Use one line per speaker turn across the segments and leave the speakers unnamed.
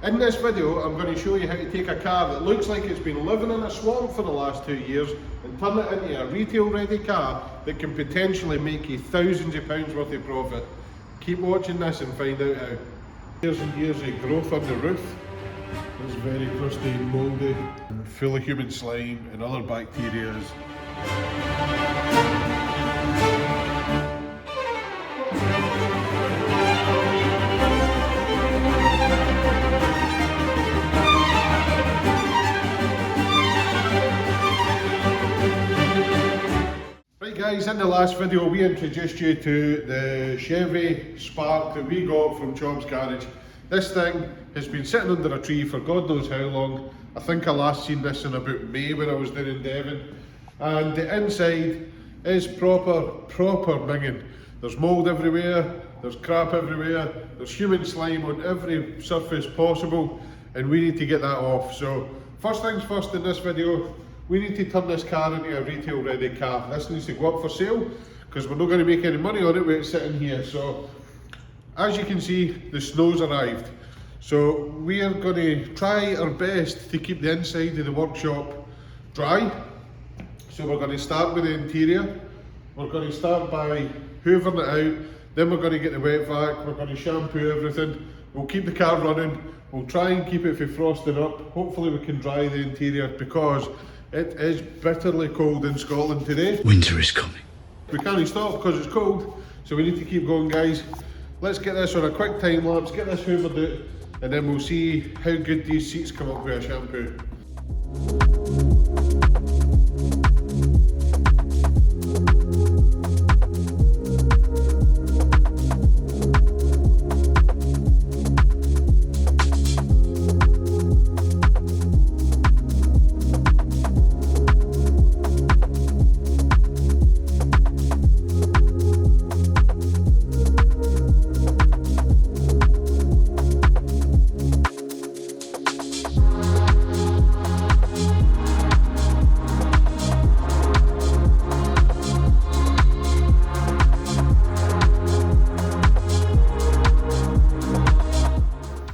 In this video, I'm going to show you how to take a car that looks like it's been living in a swamp for the last 2 years and turn it into a retail ready car that can potentially make you thousands of pounds worth of profit. Keep watching this and find out how. Years and years of growth on the roof. It's very crusty and mouldy, and full of human slime and other bacteria. Right guys, in the last video we introduced you to the Chevy Spark that we got from Chob's Garage. This thing has been sitting under a tree for God knows how long. I think I last seen this in about May when I was down in Devon. And the inside is proper minging. There's mould everywhere, there's crap everywhere, there's human slime on every surface possible, and we need to get that off. So first things first in this video, we need to turn this car into a retail ready car. This needs to go up for sale because we're not going to make any money on it with it sitting here. So as you can see, the snow's arrived. So we are going to try our best to keep the inside of the workshop dry. So we're going to start with the interior. We're going to start by hoovering it out. Then we're going to get the wet vac. We're going to shampoo everything. We'll keep the car running. We'll try and keep it from frosting up. Hopefully we can dry the interior because it is bitterly cold in Scotland today.
Winter is coming.
We can't stop because it's cold, so we need to keep going, guys. Let's get this on a quick time lapse, get this hoovered out, and then we'll see how good these seats come up with a shampoo.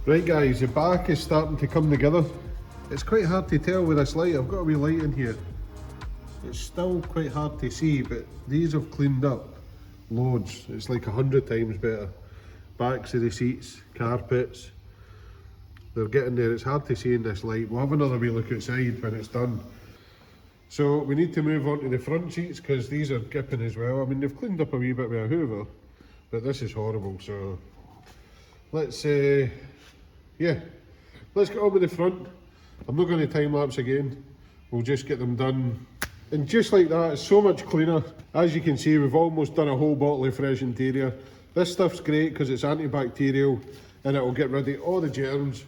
Right guys, the back is starting to come together. It's quite hard to tell with this light. I've got a wee light in here. It's still quite hard to see, but these have cleaned up loads. It's like 100 times better. Backs of the seats, carpets, they're getting there. It's hard to see in this light. We'll have another wee look outside when it's done. So we need to move on to the front seats because these are gipping as well. I mean, they've cleaned up a wee bit with a hoover, but this is horrible. So let's let's get on with the front. I'm not going to time lapse again. We'll just get them done. And just like that, it's so much cleaner. As you can see, we've almost done a whole bottle of fresh interior. This stuff's great because it's antibacterial and it will get rid of all the germs.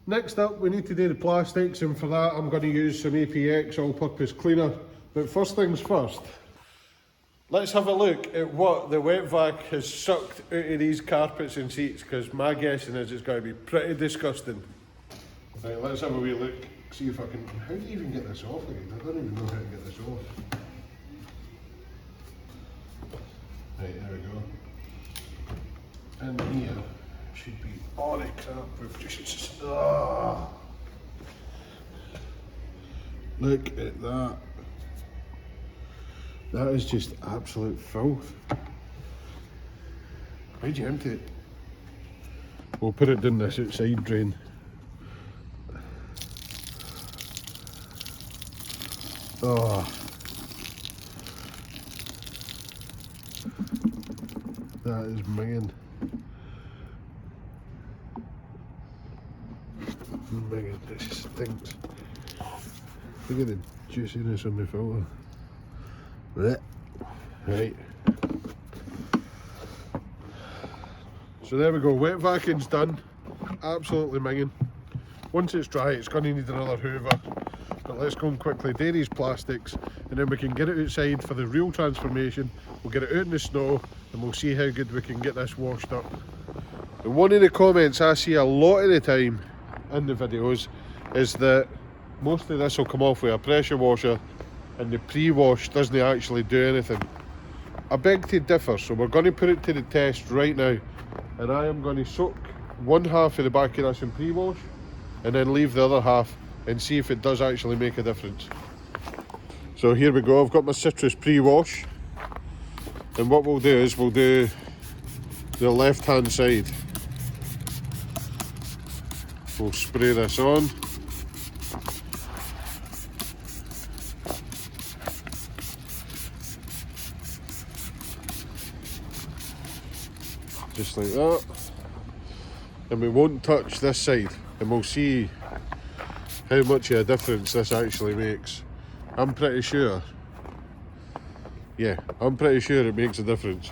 Next up, we need to do the plastics, and for that I'm going to use some APX all-purpose cleaner. But first things first, let's have a look at what the wet vac has sucked out of these carpets and seats, because my guessing is it's going to be pretty disgusting. Right, let's have a wee look, see if I can... How do you even get this off again? I don't even know how to get this off. Right, there we go. In here should be all the crap we've just... Oh. Look at that. That is just absolute filth. Why'd you empty it? We'll put it down this outside drain. Oh. That is minging. Minging, this stinks. Look at the juiciness on the filter. Right. So there we go, wet vacuum's done. Absolutely minging. Once it's dry, it's going to need another hoover. But let's go and quickly do these plastics, and then we can get it outside for the real transformation. We'll get it out in the snow, and we'll see how good we can get this washed up. And one of the comments I see a lot of the time in the videos is that most of this will come off with a pressure washer and the pre-wash doesn't actually do anything. I beg to differ, so we're going to put it to the test right now, and I am going to soak one half of the back of this in pre-wash and then leave the other half and see if it does actually make a difference. So here we go, I've got my citrus pre-wash, and what we'll do is we'll do the left hand side. We'll spray this on. Just like that. And we won't touch this side, and we'll see how much of a difference this actually makes. I'm pretty sure, yeah, I'm pretty sure it makes a difference.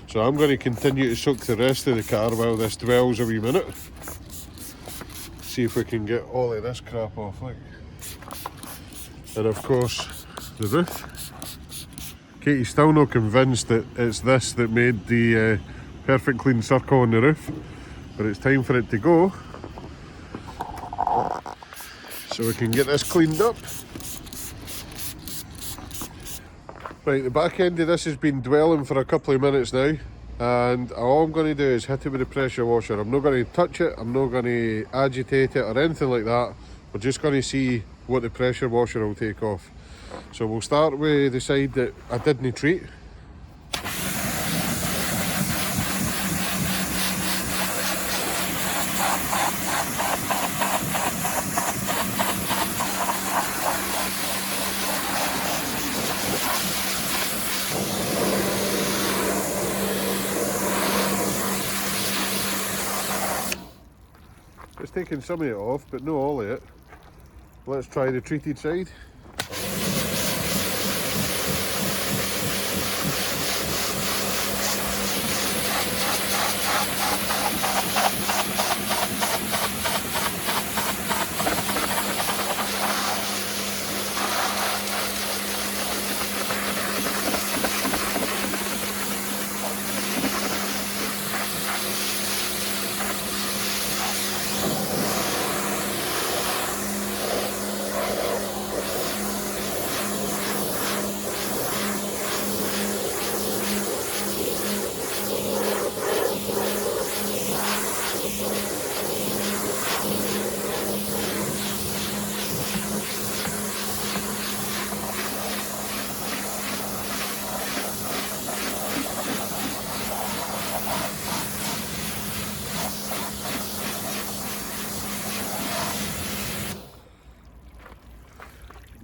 So I'm going to continue to soak the rest of the car while this dwells a wee minute. See if we can get all of this crap off, like. And of course, the roof. Katie's still not convinced that it's this that made the perfect clean circle on the roof, but it's time for it to go. So we can get this cleaned up. Right, the back end of this has been dwelling for a couple of minutes now, and all I'm going to do is hit it with a pressure washer. I'm not going to touch it, I'm not going to agitate it or anything like that. We're just going to see what the pressure washer will take off. So we'll start with the side that I didn't treat. It's taking some of it off, but not all of it. Let's try the treated side.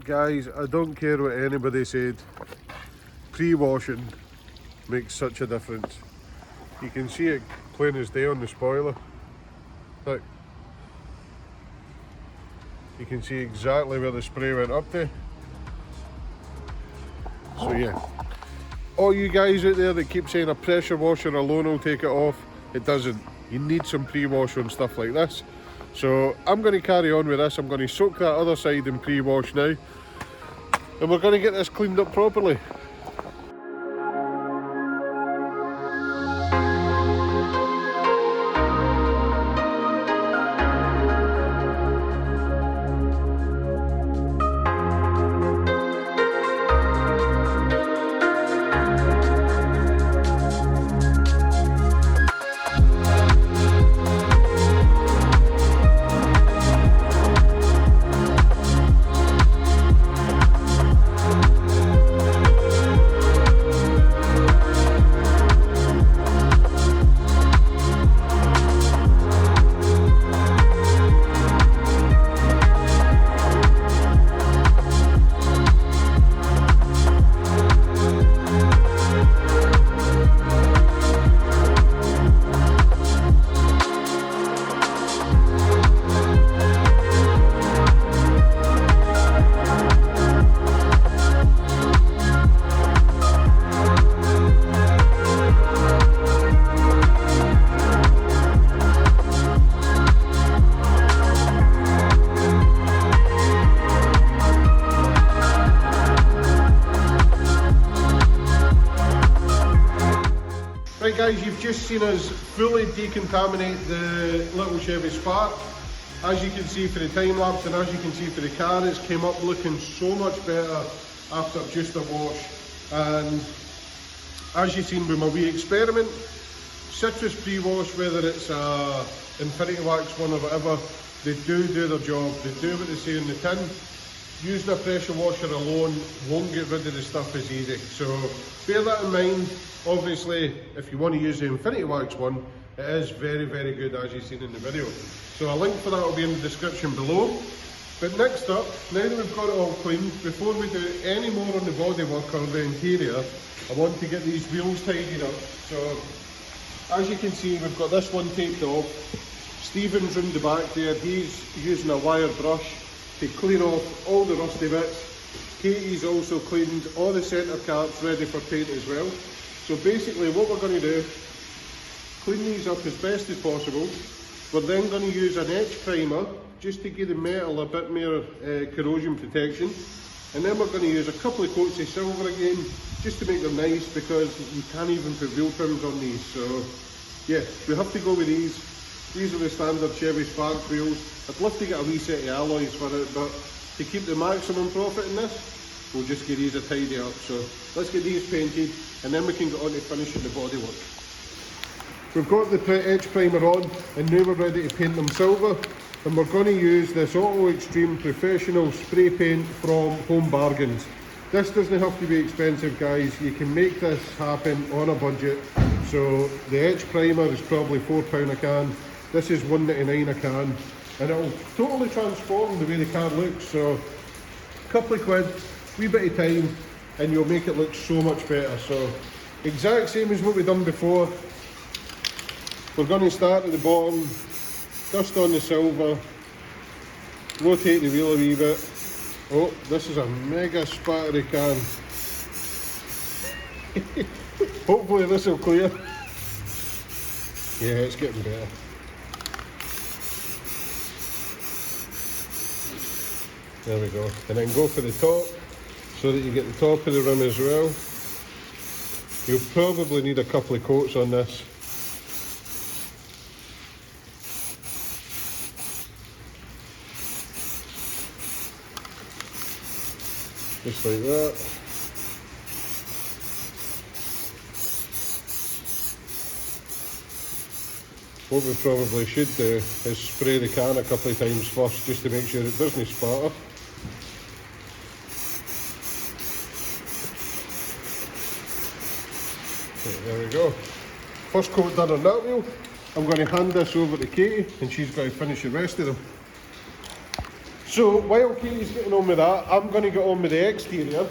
Guys, I don't care what anybody said, pre-washing makes such a difference. You can see it plain as day on the spoiler. Look, you can see exactly where the spray went up to. So yeah, all you guys out there that keep saying a pressure washer alone will take it off, it doesn't. You need some pre-wash on stuff like this. So I'm going to carry on with this. I'm going to soak that other side in pre-wash now, and we're going to get this cleaned up properly. Right guys, you've just seen us fully decontaminate the little Chevy Spark. As you can see for the time lapse and as you can see for the car, it's came up looking so much better after just a wash. And as you've seen with my wee experiment, citrus pre-wash, whether it's a Infinity Wax one or whatever, they do their job, they do what they say in the tin. Using a pressure washer alone won't get rid of the stuff as easy. So bear that in mind. Obviously, if you want to use the Infinity Wax one, it is very, very good as you've seen in the video. So a link for that will be in the description below. But next up, now that we've got it all cleaned, before we do any more on the bodywork or the interior, I want to get these wheels tidied up. So as you can see, we've got this one taped off. Stephen's round the back there, he's using a wire brush to clean off all the rusty bits. Katie's also cleaned all the centre caps ready for paint as well. So basically what we're going to do, clean these up as best as possible. We're then going to use an etch primer just to give the metal a bit more corrosion protection. And then we're going to use a couple of coats of silver again, just to make them nice, because you can't even put wheel trims on these. So yeah, we have to go with these. These are the standard Chevy Spark wheels. I'd love to get a wee set of alloys for it, but to keep the maximum profit in this, we'll just get these a tidy up. So let's get these painted, and then we can get on to finishing the bodywork. We've got the etch primer on, and now we're ready to paint them silver. And we're going to use this Auto Extreme Professional spray paint from Home Bargains. This doesn't have to be expensive, guys. You can make this happen on a budget. So the etch primer is probably £4 a can. This is £1.99 a can, and it'll totally transform the way the car looks. So a couple of quid, wee bit of time, and you'll make it look so much better. So exact same as what we've done before. We're going to start at the bottom, dust on the silver, rotate the wheel a wee bit. Oh, this is a mega spattery can. Hopefully this will clear. Yeah, it's getting better. There we go. And then go for the top, so that you get the top of the rim as well. You'll probably need a couple of coats on this. Just like that. What we probably should do is spray the can a couple of times first, just to make sure it doesn't spatter. Okay, there we go. First coat done on that wheel. I'm going to hand this over to Katie, and she's going to finish the rest of them. So while Katie's getting on with that, I'm going to get on with the exterior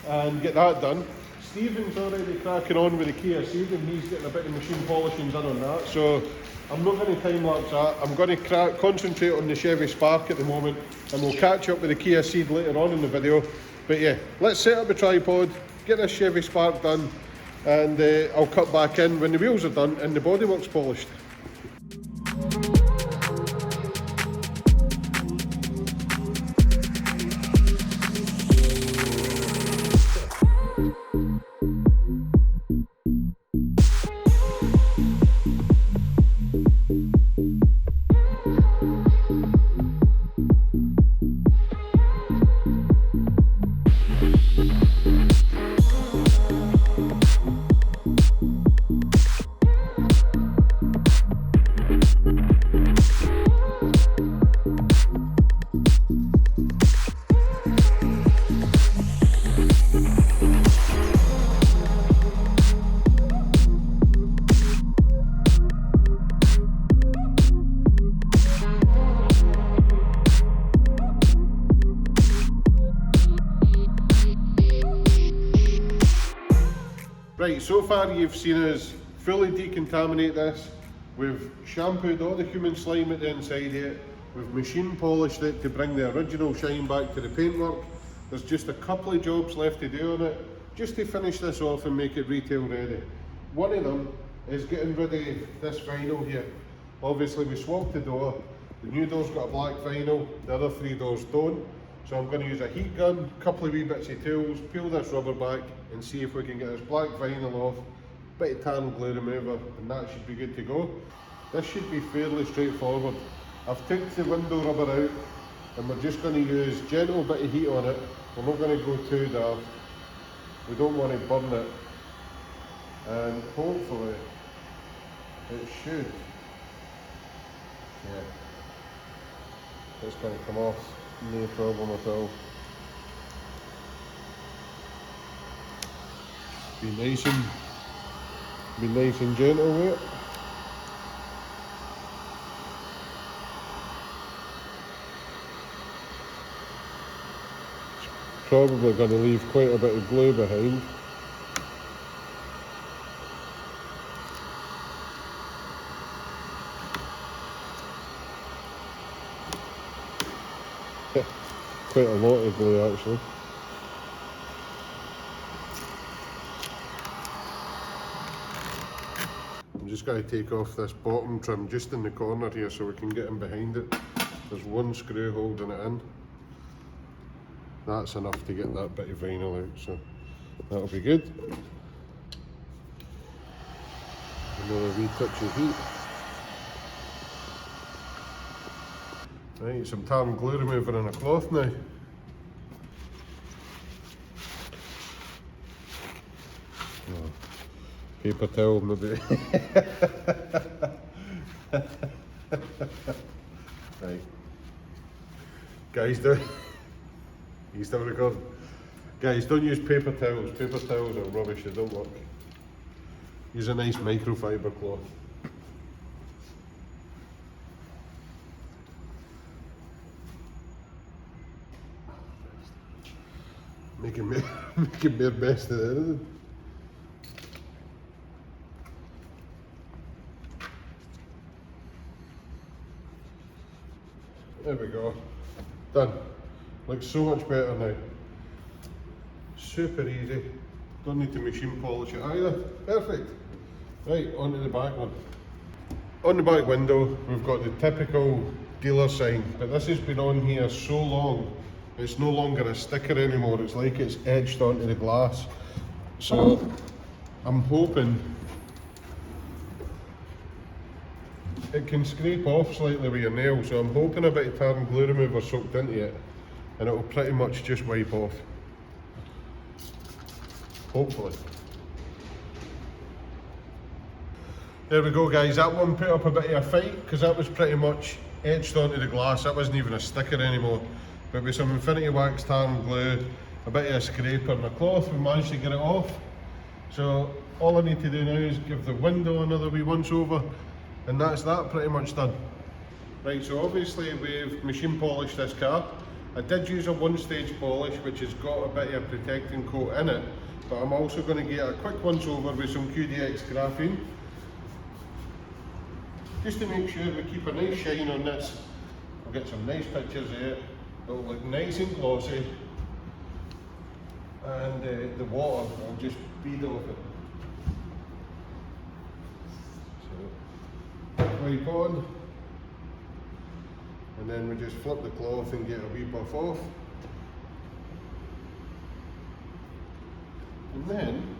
and get that done. Stephen's already cracking on with the Kia Ceed, and he's getting a bit of machine polishing done on that. So I'm not going to time lapse that. I'm going to concentrate on the Chevy Spark at the moment, and we'll catch up with the Kia Ceed later on in the video. But yeah, let's set up a tripod, get this Chevy Spark done, and I'll cut back in when the wheels are done and the bodywork's polished. Right, so far you've seen us fully decontaminate this. We've shampooed all the human slime at the inside of it. We've machine polished it to bring the original shine back to the paintwork. There's just a couple of jobs left to do on it, just to finish this off and make it retail ready. One of them is getting rid of this vinyl here. Obviously we swapped the door. The new door's got a black vinyl, the other three doors don't. So I'm going to use a heat gun, a couple of wee bits of tools, peel this rubber back and see if we can get this black vinyl off, bit of tan glue remover, and that should be good to go. This should be fairly straightforward. I've took the window rubber out and we're just going to use a gentle bit of heat on it. We're not going to go too dark. We don't want to burn it. And hopefully it should Yeah, it's going to come off, no problem at all. Be nice and gentle with it. Probably going to leave quite a bit of glue behind. Quite a lot of glue actually. I'm just going to take off this bottom trim just in the corner here so we can get in behind it. There's one screw holding it in. That's enough to get that bit of vinyl out, so that'll be good. Another wee touch of heat. Right, some tar and glue remover and a cloth now. Oh, paper towel maybe. Right. Guys, you still recording? Guys, don't use paper towels. Paper towels are rubbish, they don't work. Use a nice microfiber cloth. Making mere best of it, isn't it? There we go. Done. Looks so much better now. Super easy. Don't need to machine polish it either. Perfect. Right, onto the back one. On the back window, we've got the typical dealer sign, but this has been on here so long, it's no longer a sticker anymore. It's like it's etched onto the glass. So I'm hoping it can scrape off slightly with your nail, so I'm hoping a bit of tar and glue remover soaked into it and it will pretty much just wipe off. Hopefully. There we go guys, that one put up a bit of a fight because that was pretty much etched onto the glass. That wasn't even a sticker anymore. But with some Infinity Wax tar and glue, a bit of a scraper and a cloth, we managed to get it off. So all I need to do now is give the window another wee once over, and that's that pretty much done. Right, so obviously we've machine polished this car. I did use a one-stage polish which has got a bit of a protecting coat in it, but I'm also going to get a quick once over with some QDX graphene, just to make sure we keep a nice shine on this. I'll get some nice pictures of it. It'll look nice and glossy, and the water will just bead off it. So, wipe on, and then we just flip the cloth and get a wee buff off. And then,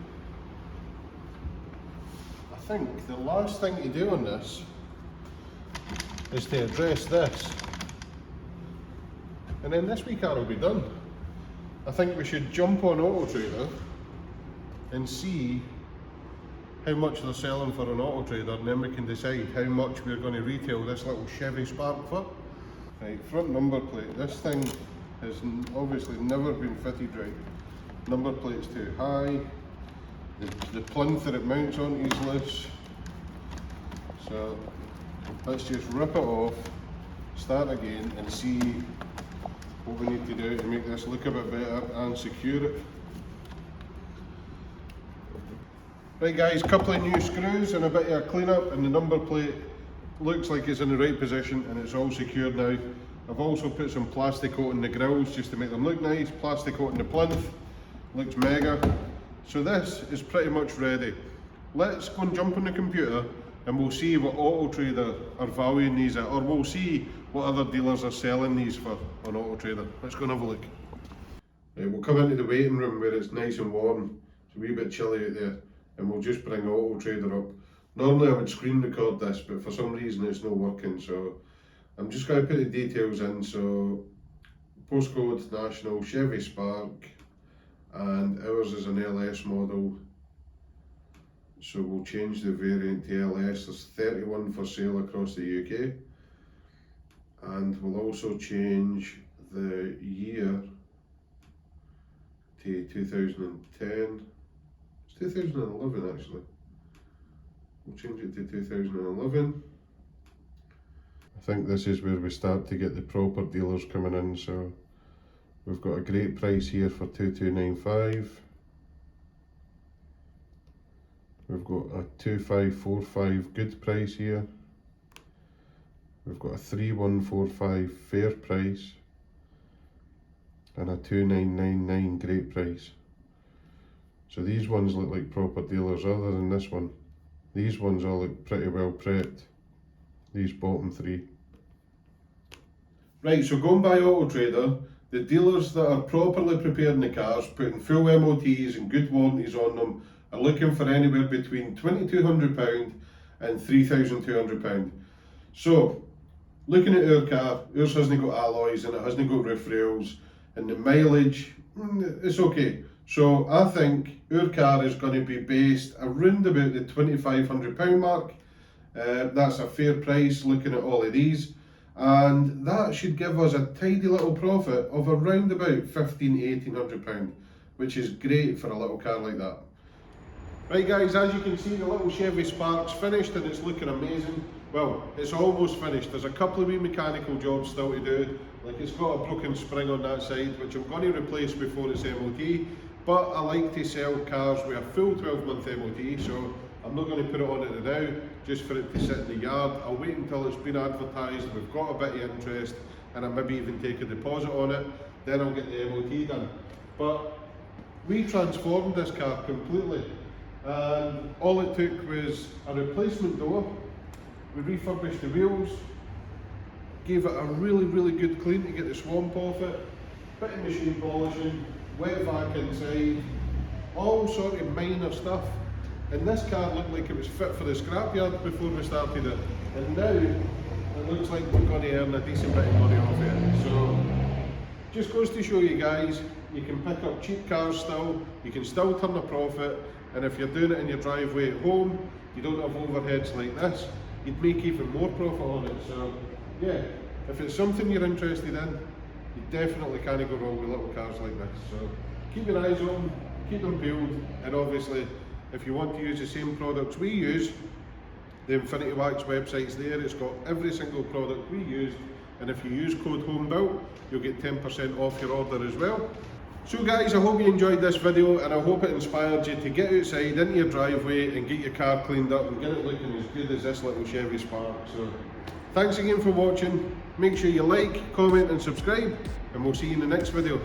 I think the last thing to do on this is to address this. And then this wee car will be done. I think we should jump on Auto Trader and see how much they're selling for an Auto Trader, and then we can decide how much we're going to retail this little Chevy Spark for. Right, front number plate. This thing has obviously never been fitted right. Number plate's too high. The plinth that it mounts on is loose. So let's just rip it off, start again, and see what we need to do to make this look a bit better and secure it. Right guys, couple of new screws and a bit of a clean up, and the number plate looks like it's in the right position and it's all secured now. I've also put some plastic coat in the grills just to make them look nice, plastic coat in the plinth, looks mega. So this is pretty much ready. Let's go and jump on the computer and we'll see what Auto Trader are valuing these at, or we'll see what other dealers are selling these for on Auto Trader. Let's go and have a look. Right, we'll come into the waiting room where it's nice and warm. It's a wee bit chilly out there, and we'll just bring Auto Trader up. Normally I would screen record this, but for some reason it's not working, so I'm just going to put the details in. So postcode national, Chevy Spark, and ours is an LS model. So we'll change the variant to LS. There's 31 for sale across the UK. and we'll also change the year to 2010. It's 2011 actually. We'll change it to 2011. I think this is where we start to get the proper dealers coming in, so we've got a great price here for 2295. We've got a 2545 good price here. We've got a 3145 fair price and a 2999 great price. So these ones look like proper dealers other than this one. These ones all look pretty well prepped, these bottom three. Right, so going by Auto Trader, the dealers that are properly preparing the cars, putting full MOTs and good warranties on them, are looking for anywhere between £2,200 and £3,200. So, looking at our car, ours hasn't got alloys and it hasn't got roof rails, and the mileage, it's okay. So I think our car is going to be based around about the £2,500 mark. That's a fair price looking at all of these, and that should give us a tidy little profit of around about £1,500–1,800, which is great for a little car like that. Right guys, as you can see, the little Chevy Spark's finished and it's looking amazing. Well, it's almost finished. There's a couple of wee mechanical jobs still to do, like it's got a broken spring on that side, which I'm going to replace before it's MOT, but I like to sell cars with a full 12-month MOT, so I'm not going to put it on it now, just for it to sit in the yard. I'll wait until it's been advertised, we've got a bit of interest, and I'll maybe even take a deposit on it, then I'll get the MOT done. But we transformed this car completely, and all it took was a replacement door. We refurbished the wheels, gave it a really good clean to get the swamp off it, bit of machine polishing, wet vac inside, all sort of minor stuff. And this car looked like it was fit for the scrapyard before we started it, and now it looks like we're going to earn a decent bit of money off it. So just goes to show you guys, you can pick up cheap cars still, you can still turn a profit, and if you're doing it in your driveway at home, you don't have overheads like this, you'd make even more profit on it. So yeah, if it's something you're interested in, you definitely can't go wrong with little cars like this. So keep your eyes on them, keep them peeled, and obviously if you want to use the same products we use, the Infinity Wax website's there. It's got every single product we used, and if you use code HOMEBUILT, you'll get 10% off your order as well. So guys, I hope you enjoyed this video, and I hope it inspired you to get outside into your driveway and get your car cleaned up and get it looking as good as this little Chevy Spark. So thanks again for watching. Make sure you like, comment and subscribe, and we'll see you in the next video.